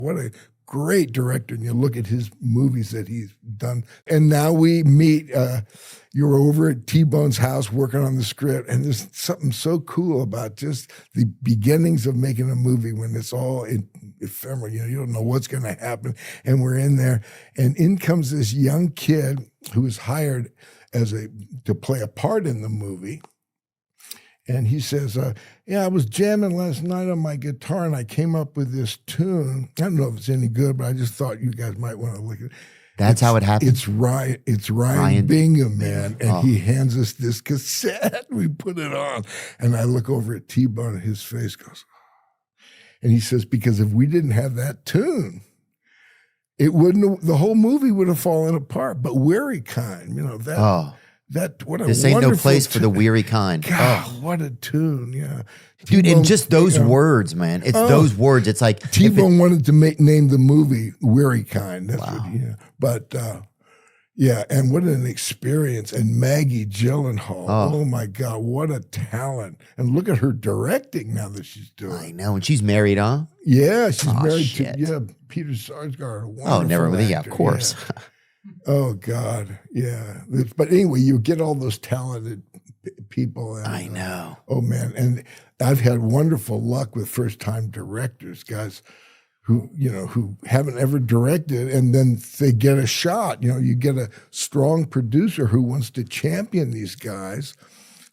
What a great director. And you look at his movies that he's done. And now we meet, you're over at T-Bone's house working on the script. And there's something so cool about just the beginnings of making a movie when it's all ephemeral. You don't know what's going to happen. And we're in there. And in comes this young kid who was hired to play a part in the movie. And he says, I was jamming last night on my guitar and I came up with this tune. I don't know if it's any good, but I just thought you guys might want to look at it. That's how it happened? It's Ryan Bingham, man. And he hands us this cassette. We put it on. And I look over at T-Bone and his face goes, and he says, because if we didn't have that tune, the whole movie would have fallen apart. But Weary Kind, what a this ain't no place for the weary kind. God, what a tune, yeah. Dude, and just those words, man. It's those words. It's like T-Bone wanted to name the movie Weary Kind. That's wow. But and what an experience. And Maggie Gyllenhaal, oh my God, what a talent. And look at her directing now that she's doing. I know, and she's married, huh? Yeah, she's married to Peter Sarsgaard. Oh, never, yeah, of course. Yeah. Oh God, yeah. But anyway, you get all those talented people. And, I know. Oh man, and I've had wonderful luck with first-time directors, guys who haven't ever directed, and then they get a shot. You get a strong producer who wants to champion these guys.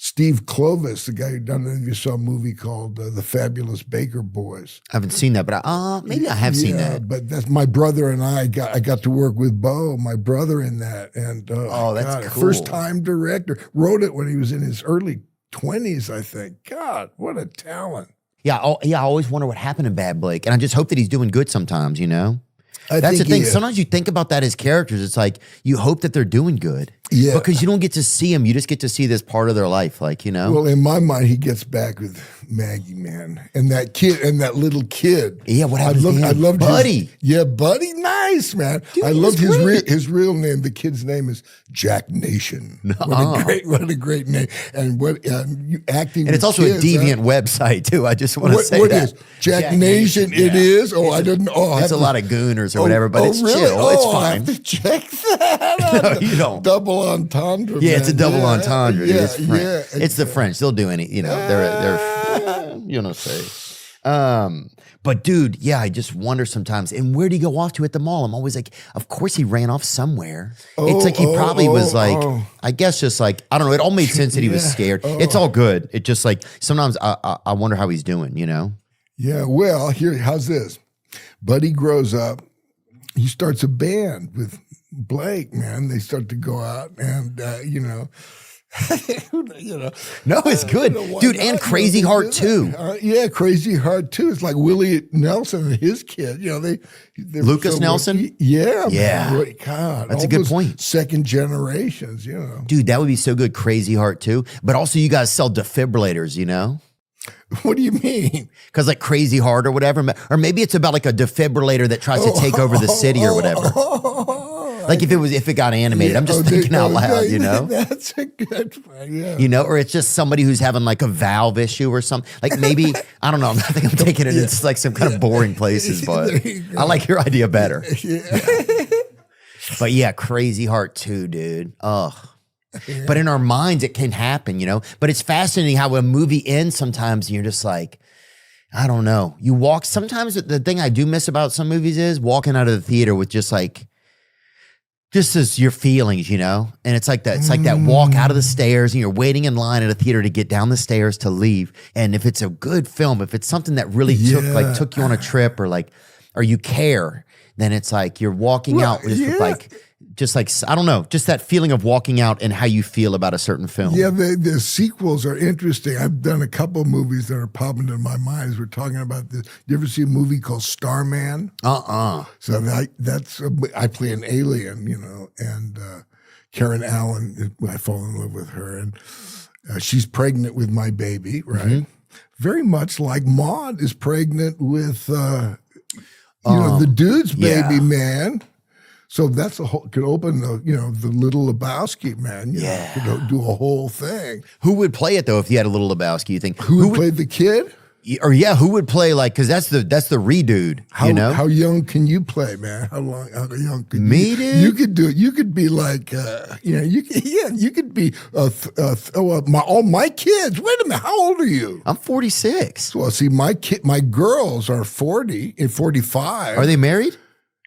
Steve Clovis, the guy who done it, you saw a movie called The Fabulous Baker Boys. I haven't seen that, but maybe I have seen that. But that's my brother and I got to work with Bo, my brother, in that. And that's cool. First time director, wrote it when he was in his early 20s, I think. God, what a talent. Yeah, I always wonder what happened to Bad Blake, and I just hope that he's doing good sometimes. That's the thing. Sometimes you think about that as characters. It's like you hope that they're doing good. Yeah. Because you don't get to see them. You just get to see this part of their life, Well, in my mind, he gets back with Maggie, man. And that kid, and that little kid. Yeah, what happened to him? I loved Buddy. Buddy. Nice, man. Dude, I loved his real name. The kid's name is Jack Nation. What a great name. And you acting. And it's also a deviant website, too. I just want to say what that. Is Jack Nation? Yeah. It is? Oh, I didn't know. It's a lot of gooners or whatever, but it's really? chill. It's fine. I have to check that. No, you don't. Double entendre. Yeah, it's a double entendre. Yeah, it's French. Yeah. It's the French. They'll do any, they're say. But dude, yeah, I just wonder sometimes, and where'd he go off to at the mall? I'm always like, of course he ran off somewhere. It's like he probably was like, I guess just like, I don't know. It all made sense that he was scared. It's all good. It just like, sometimes I wonder how he's doing, Yeah, well, how's this? Buddy grows up. He starts a band with Blake, man. They start to go out and, No, it's good. Dude, and Crazy Heart too. Crazy Heart too. It's like Willie Nelson and his kid. Lucas Nelson? Yeah. Man. God. That's a good point. Second generations, Dude, that would be so good. Crazy Heart too. But also you guys sell defibrillators, What do you mean? Because like Crazy Heart or whatever, or maybe it's about like a defibrillator that tries to take over the city or whatever. Like if it got animated, I'm just thinking out loud, That's a good one, yeah. Or it's just somebody who's having like a valve issue or something. Like maybe, I don't know, I think I'm taking it into like some kind of boring places, but I like your idea better. Yeah. But yeah, Crazy Heart too, dude. Ugh. Yeah. But in our minds, it can happen, But it's fascinating how a movie ends sometimes and you're just like, I don't know. You walk, sometimes the thing I do miss about some movies is walking out of the theater with just as your feelings, And it's like that. It's like that walk out of the stairs and you're waiting in line at a theater to get down the stairs to leave. And if it's a good film, if it's something that really took you on a trip or you care, then it's like you're walking out just like, I don't know, just that feeling of walking out and how you feel about a certain film. Yeah, the sequels are interesting. I've done a couple of movies that are popping into my mind as we're talking about this. You ever see a movie called Starman? So I play an alien, and Karen Allen, I fall in love with her, and she's pregnant with my baby, right? Mm-hmm. Very much like Maude is pregnant with, the dude's baby, man. So that's could open the Little Lebowski, man. Could do a whole thing. Who would play it though if you had a Little Lebowski? You think who would play the kid? Or yeah, who would play like? Because that's the redude. How, you know, how young can you play, man? How young could me, you? dude? You could do it. You could be like, you could be. All my kids. Wait a minute. How old are you? I'm 46. Well, see, my girls are 40 and 45. Are they married?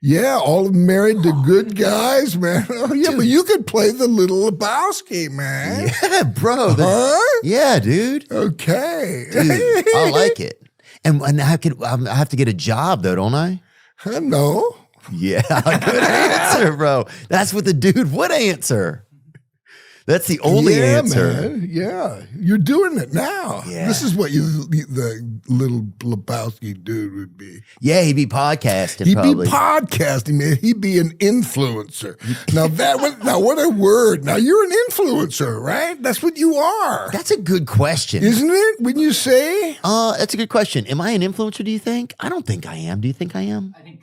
Yeah, all of them married to good guys, man. Oh, yeah, but you could play the Little Lebowski, man. Yeah, bro. Yeah, dude. Okay. Dude, I like it. And I have to get a job though, don't I? No. Yeah, good answer, bro. That's what the dude would answer. That's the only answer. Man. Yeah, you're doing it now. Yeah. This is what the Little Lebowski dude would be. Yeah, he'd be podcasting. He'd probably. be podcasting, man. He'd be an influencer. Now what a word. Now you're an influencer, right? That's what you are. That's a good question. Isn't it? When you say? That's a good question. Am I an influencer, do you think? I don't think I am. Do you think I am? I think